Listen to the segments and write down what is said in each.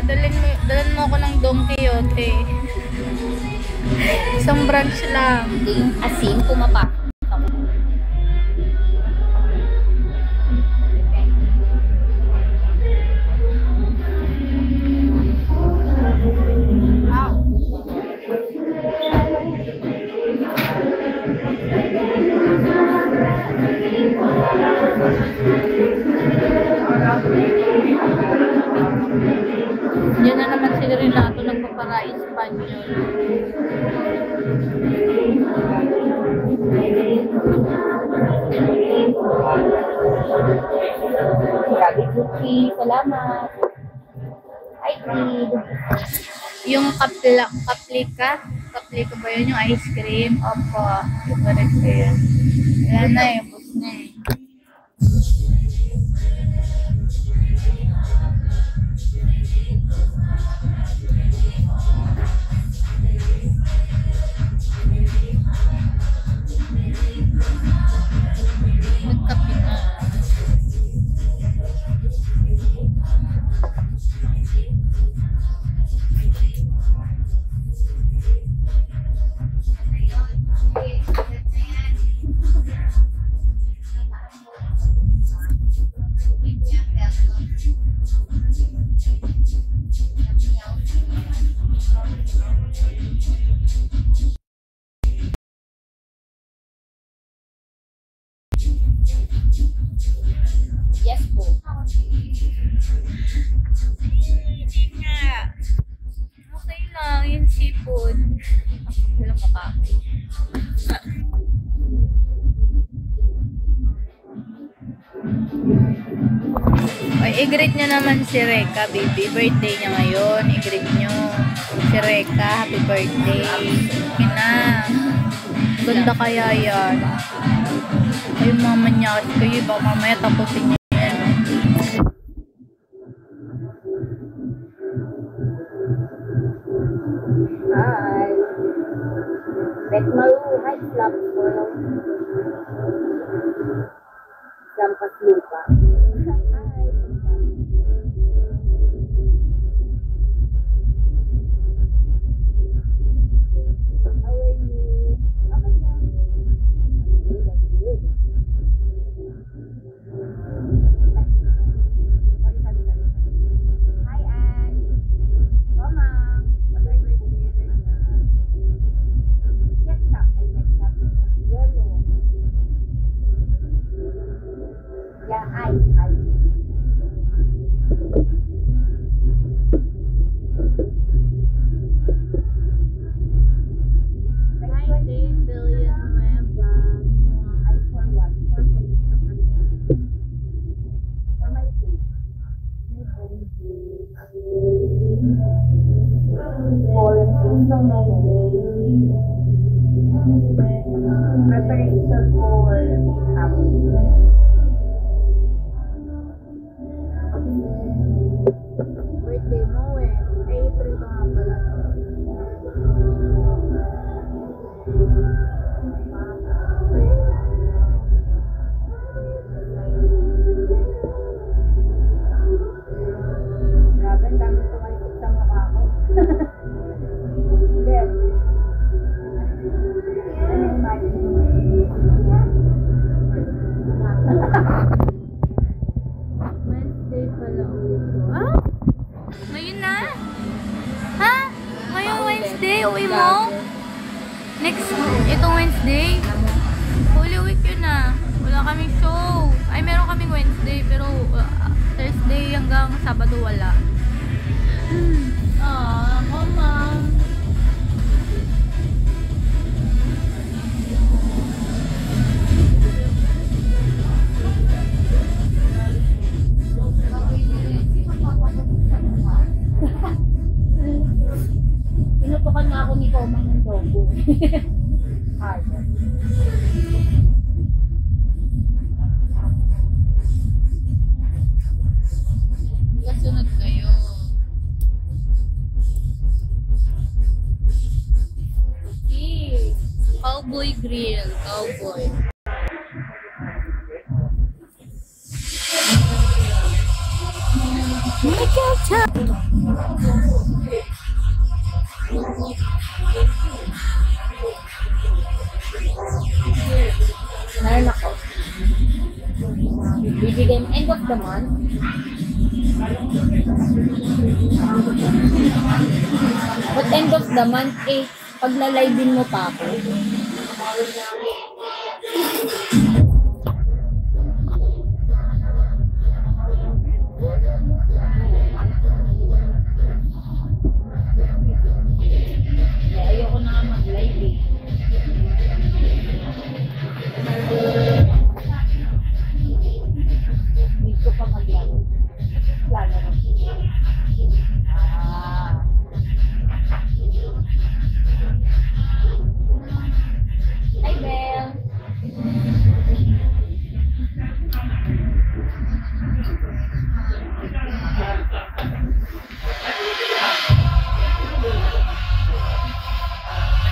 Dalhin mo ako ng Don Quixote. Isang branch lang. Hindi yung asin pumapasok. Diyan na naman si Renato nagpapara-Espanyol. Grabe, Gucci. Salamat. Hi, Kid. Yung kaplika ba yun? Yung ice cream? Opo. Favorite ko yun. Ayan na eh. Bus na eh. Nagkape na. Yes po. Hindi nga. Okay lang. Yung seafood. Wala mukha. Ay, i-greet nyo naman si Reka, baby. Birthday niya ngayon. I-greet nyo. Si Reka, happy birthday. Okay na. Ganda kaya yan. Ay, mama niya. Kayo, baka mamaya tapusin niyo yan. Hi. Bet Malu. Hi, Slap. Lampas lupa. Preparation for Birthday mo eh. April ka nga pala. Grabe, ang dami tumalikit sa mukha ko. Yes. Wednesday pala uwi ko. Ah? Ngayon na? Ha? Ngayong Wednesday uwi mo? Next, itong Wednesday? Holy week yun na. Wala kaming show. Ay, meron kaming Wednesday, pero Thursday hanggang Sabado wala. Ah, mama. Pinutukan nga ako ni Komang ng dobo. Ay. Kasunod kayo. Okay. Cowboy grill. Cowboy. Oh my God! Meron ako. Bibigay mo end of the month. But end of the month, eh, pagla-live-in mo pa ako. Ayoko na nga mag-live eh. Hindi ko pa mag-live. Plano na. Ah. Hi, Belle.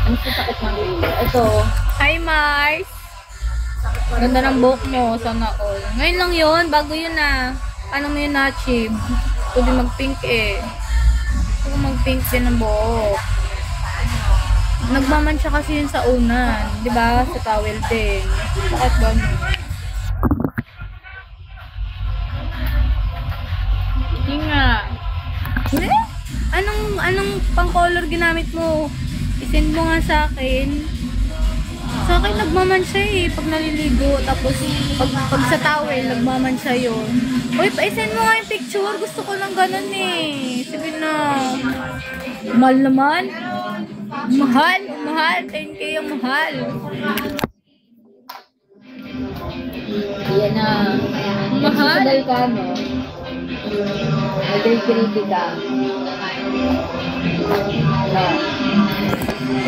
Ano sa sakit ng ulo? Ito. Hi, Mars! Ganda ng buhok mo, sana all. Ngayon lang yun, bago yun na. Ano mo yun na-achieve? Pwede mag-pink eh. Gusto ko mag-pink din ng buhok. Nagmamansya kasi yun sa unan. Di ba? Sa towel din. Bakit ba mo? Hindi nga. Eh? Anong pang-color ginamit mo? I-send mo nga sa akin. Sa akin nagmamansya eh, pag naliligo. Tapos pag sa towel, nagmamansya yun. Uy, i-send mo nga yung picture. Gusto ko lang ganun eh. Sabi na, mahal naman. Mahal. 10K yung mahal. Yan na. Mahal. Nagsasadal ka, no? Nag-regrity ka. No.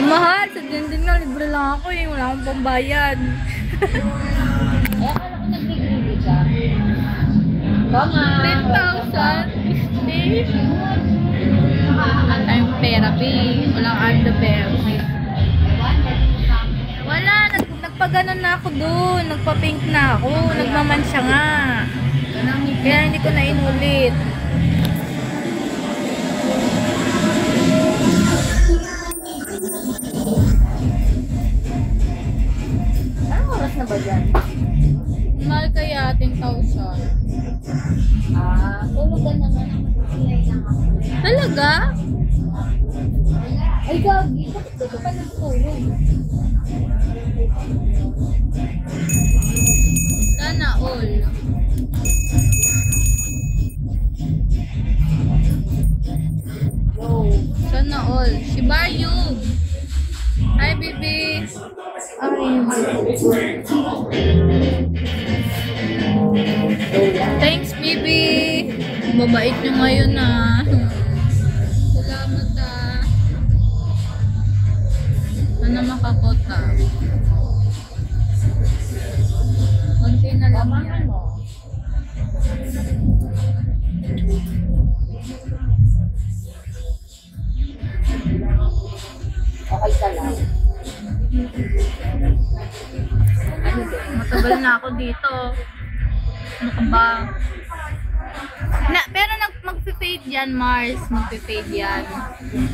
Mahal. Sa din nga, libre lang ako eh. Wala akong pambayad. Eh, akala ko nag-regrity ka. Tama. 10,000. At tayong therapy. Walang art the bear. Wala. Nagpaganon na ako doon. Nagpa-pink na ako. Nagmamansya nga. Kaya hindi ko na inulit. Anong oras na ba dyan? Mahal kaya 10,000. Ah, tulugan na nga naman. Talaga? Ay, gagi. Bakit dito pa nagtulog? Sana all. Yo. Sana all. Shibayu. Hi, baby. Thanks, baby. Babait nyo ngayon ah. Salamat ah. Ano makakota? Konti na lang Tama yan. mo. Okay ka lang. Ano din? Matagal na ako dito. Ano ka ba? Pero mag-fade yan, Mars. Mag-fade yan.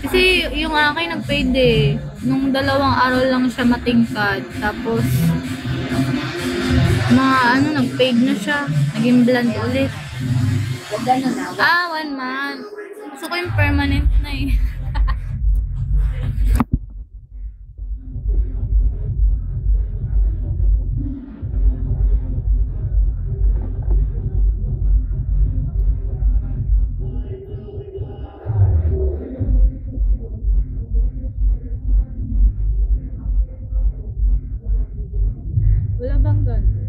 Kasi yung akin nag-fade eh. Nung 2 araw lang siya matingkad. Tapos, nag-fade na siya. Naging blonde ulit. Ganda na na. 1 month. Gusto ko yung permanent na eh. Wala bang ganun?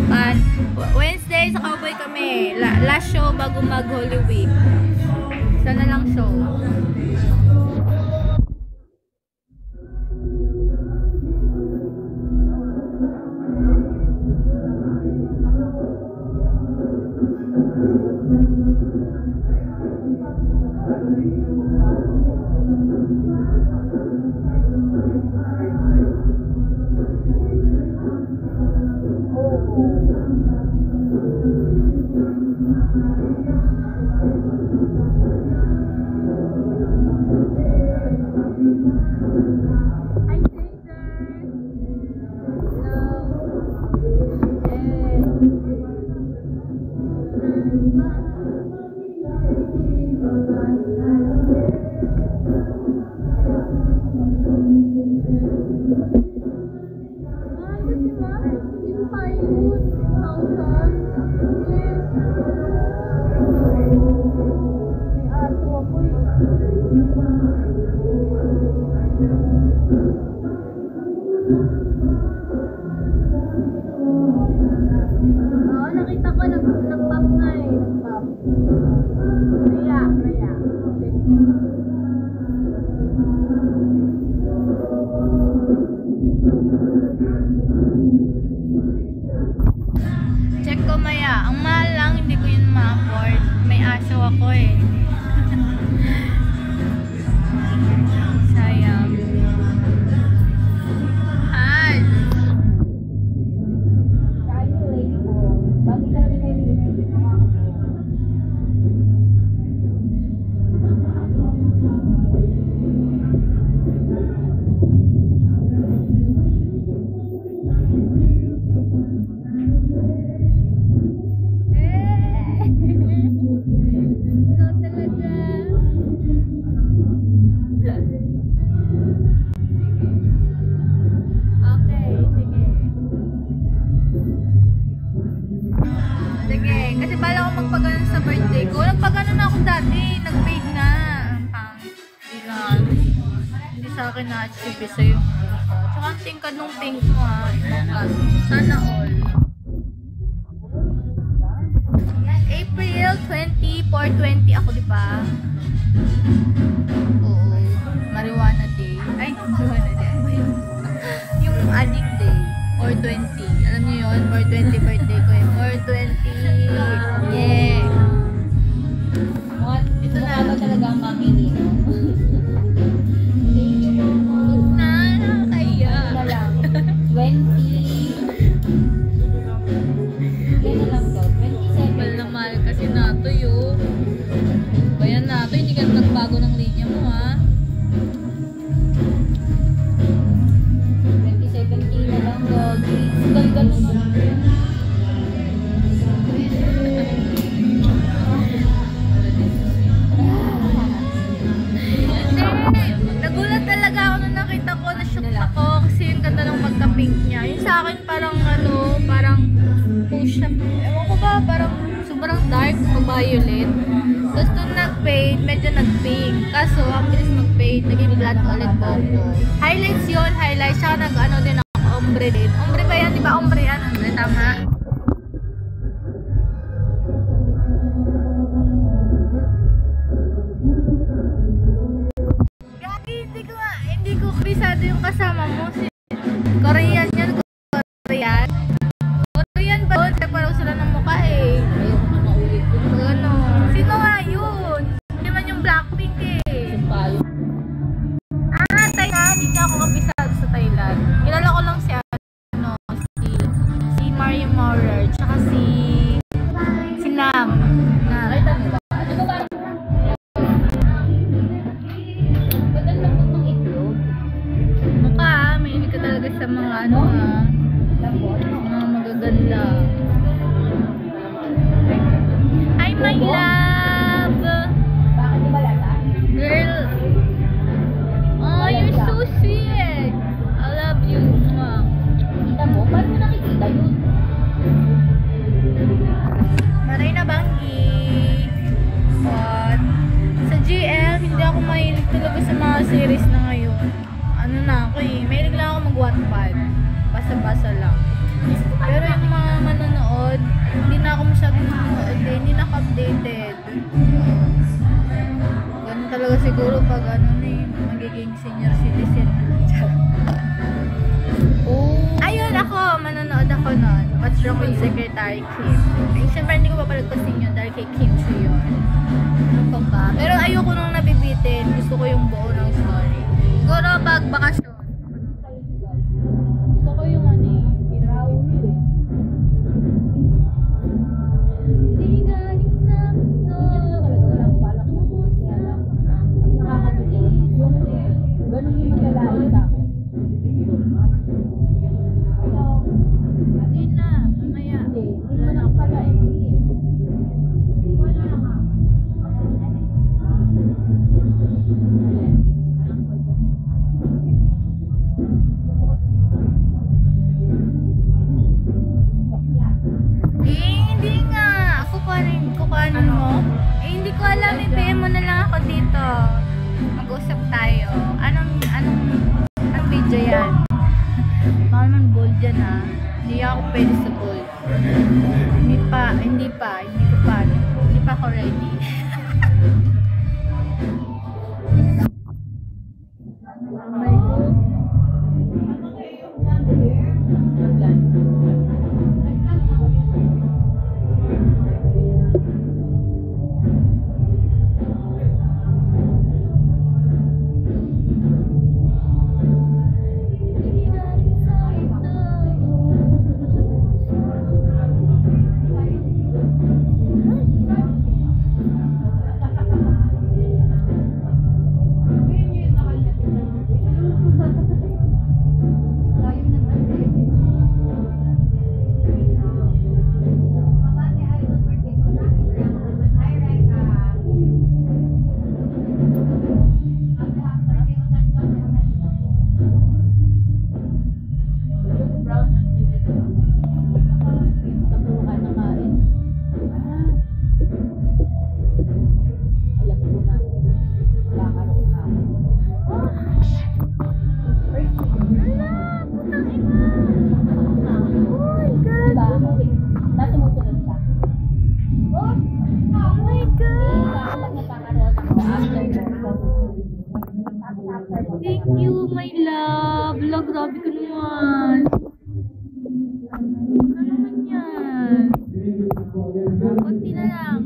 Wednesday sa Cowboy kami. Last show bago mag Holy Week. Isa na lang show. Nakita ko nag-pop nga eh. Nag-pop. Maya. Check ko maya. Ang mahal lang, hindi ko yun ma-afford. May aso ako eh. Sayang. Hi! Kasi bala ko magpagano sa birthday ko. Nagpagano na ako dati. Nag-paid na. Hindi sa akin na-achieve sa'yo. Tsaka ang tingkad nung pink mo ha. Sana all. April 20, 420 ako diba? Oo. Marijuana Day. Ay, Marijuana Day. Yung Addict Day. 420. Alam niyo yun? 420 birthday ko eh. 420. Yeah. Ito na ako talaga ang mamili. Kaya. Ito lang. 20. Yan na lang daw. 27. Mahal na mahal kasi nato yun. Bayan nato, hindi ka nagbago ng linya mo ha. 27K na lang daw. Ganda naman. Nagulat talaga ako nung nakita ko, na-shock ako kasi yung ganda ng magka-pink niya. Yung sa akin parang parang push na, ewan ko ba, parang sobrang dark, violet. Tapos nung nag-fade, medyo nag-pink. Kaso, ang bilis mag-fade, naging black ulit po ako. Highlights yun, highlights. Saka nag-ano din ako, ombre din. Ombre ba yan? Di ba ombre yan? Ombre, tama? Hindi ko kabisado yung kasama mo. Si Korean yan, Korean. Korean ba yun? Parang sila ng mukha eh. Ayoko na maulit. Ano? Sino nga yun? Hindi man yung Blackpink eh. Payo. Thailand. Hindi ako kabisado sa Thailand. Kilala ko lang si si Mario Maurer, tsaka si Nam. Nakita mo ba? Ano ba ba? Ba't ang lambot ng itlog? Mukha, mahilig ka talaga sa mga Lambot? mga magaganda. Hi, my love! Bakit di ba lata? Girl! Oh, you're so sweet! I love you. Kita mo? Paano mo nakikita yun? Maray na banggi. What? Sa GL, hindi ako mahilig talaga sa mga series na ngayon. Ano na ako eh. Mahilig lang ako mag-Wattpad. Basa-basa lang. Pero yung mga manonood, Siguro pag ano na yung magiging senior citizen na. Oh. Ayun ako, manonood ako nun. What's Wrong with Secretary Kim? Eh, syempre hindi ko papalagpasin yun dahil kay Kim Chu yun. Ano pa ba? Pero ayoko nung nabibitin. Gusto ko yung buo ng story. Siguro pag bakasyon. Gusto ko yung ano eh. Tinrawin mo eh. Hindi na talaga walang balak na po. Kaya lang. Nakakatuloy. Yung ganun yung magalain sa akin. Hindi na, mamaya. Hindi. Hindi mo nang pala eh. Wala nga. Hindi nga. Kukuhanin mo? Hindi ko alam. I-PM mo na lang ako dito. Mag-usap tayo. Anong video yan? Baka naman bold yan ha. Hindi ako pwede sa bold. Hindi pa ako ready. My God. Thank you, my love. Hala, grabe ka naman. Ano naman yan? Kunti na lang.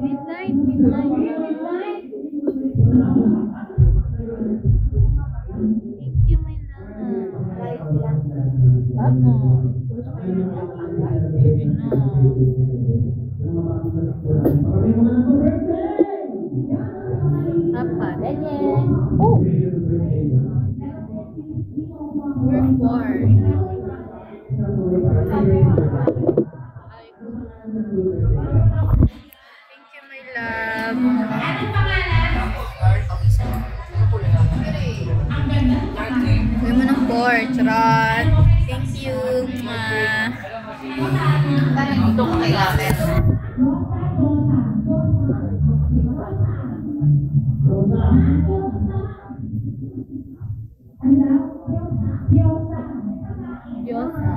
Midnight. Thank you, my love. Ano? Papa. Ganyan. Oh! We're four. Thank you, my love. Uwi mo ng pork, charot. Thank you, ma. Parang ito ko kailangan. Diyosa.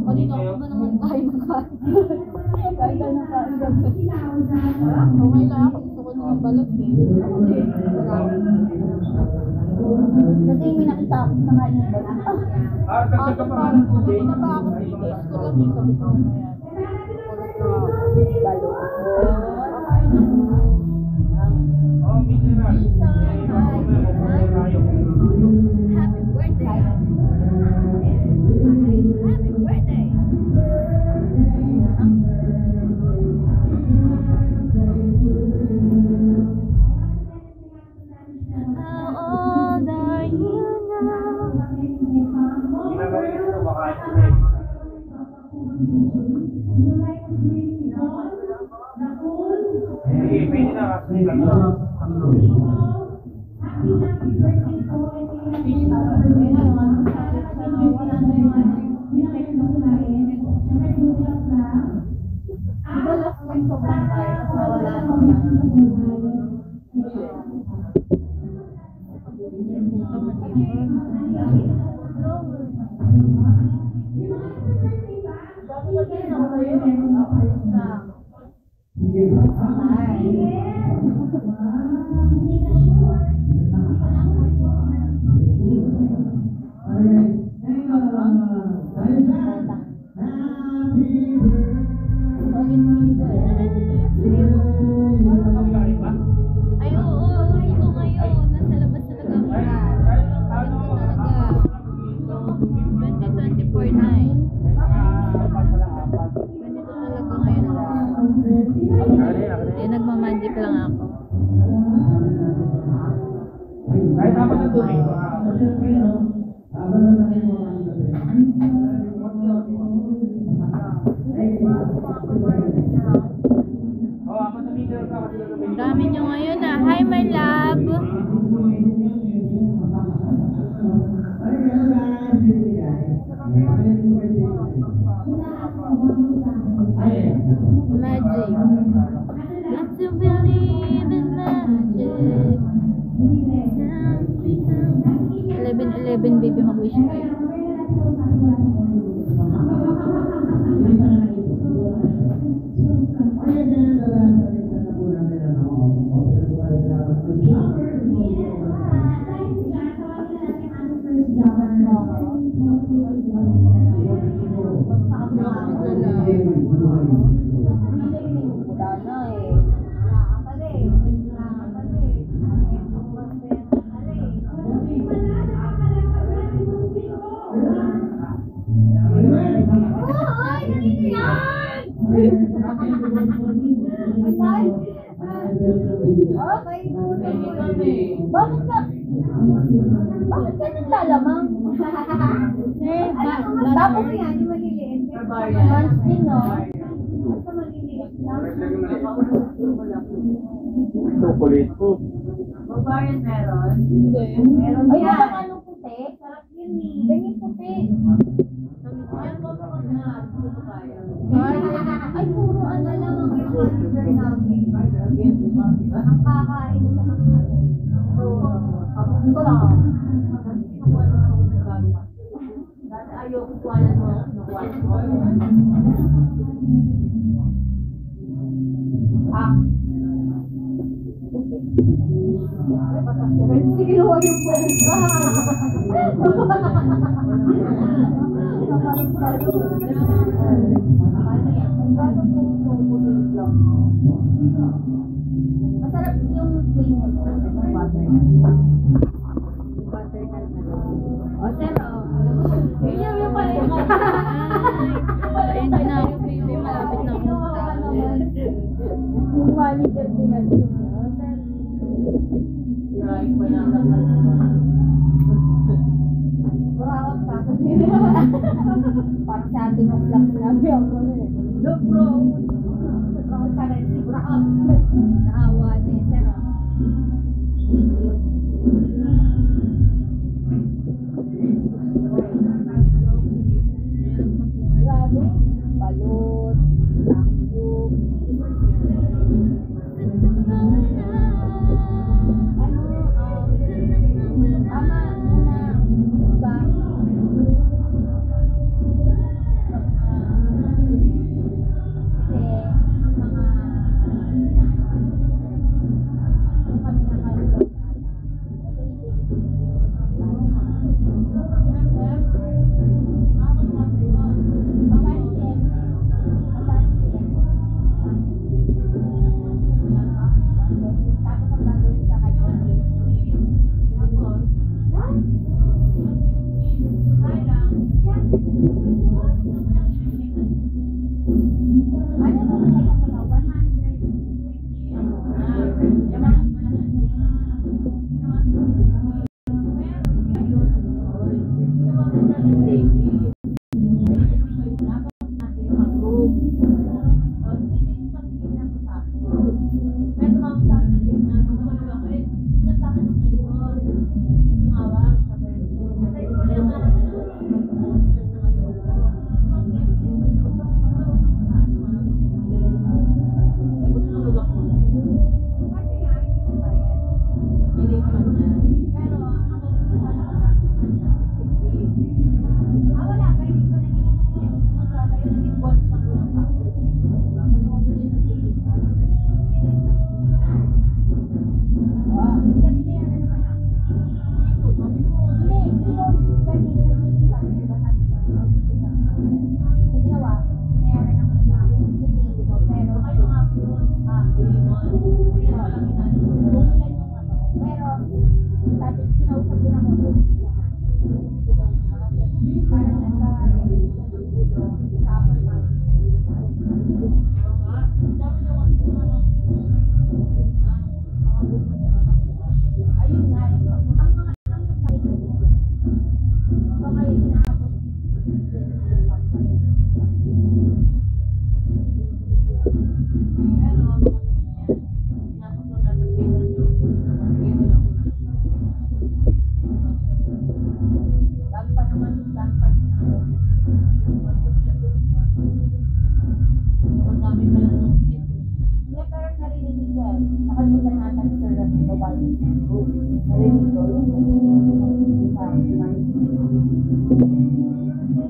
Kanina ako ba naman tayo nakain? Kahit tayo nakain ganda. Okay lang ako. Gusto ko naman balat eh. Ako din. Kasi may nakita ako sa mga yung balat. Ako parang hindi na ba ako titiis ko lang yung sabi ko na yan. Balo. Happy birthday. Happy birthday. Ay, oo, ito ngayon. Nasa labas talaga ang plan. Ito talaga. 2024 na eh. Ganito talaga ngayon ang plan. Eh, nagmamagic lang ako. Kahit dapat ng tubig. Ang dami nyo ngayon ah. Hi, my love! Magic. Got to believe in magic. 11-11 baby, mag-wish kayo. Bakit ka naglalamang? Tapos yan, yung maliliit. Lunch din, no? Basta maliliit lang. Chocolate po. Bavarian meron? Hindi. Meron yan. Ay, baka anong puti? Sarap yun eh. Ganyan puti. Ay, puro ano lang ang hamburger namin. Ang kakain sa mga ito lang. Ayaw ko kuwalan mo. Sige, luwa yung po. Masarap yung plain nito. Butter na lang. O, pero, yun yung pala yung Ayun din ako, baby. Malapit na akong Umali ka din na ito. Burakot ka. Parang sa ating mag-vlog sinabi ako na eh. Look bro! Burakot ka rin. Burakot! Naawa na eh. Pero, grabe. Balot. Tangkuk.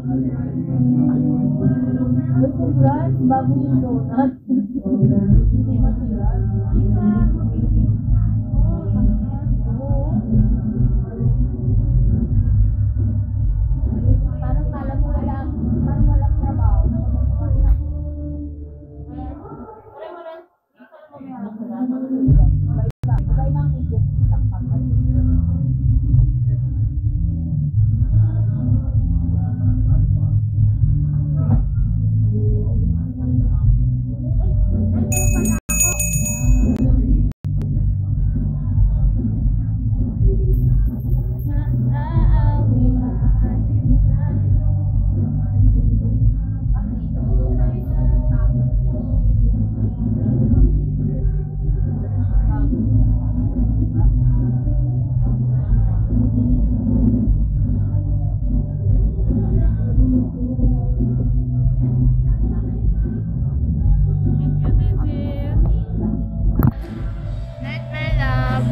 Uy, congrats, bago yung donut. Hindi masira. Parang kala mo parang walang trabaho. Iba-ibang higit. Night, my love.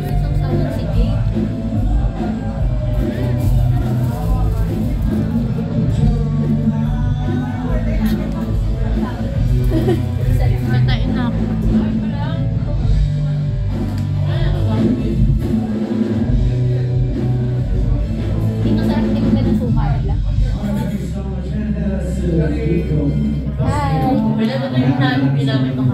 Isang sagot si Jake. Matain na ako. Dito sarap tingnan ng suka nila. Hi! Wala na yung namin pinamit ng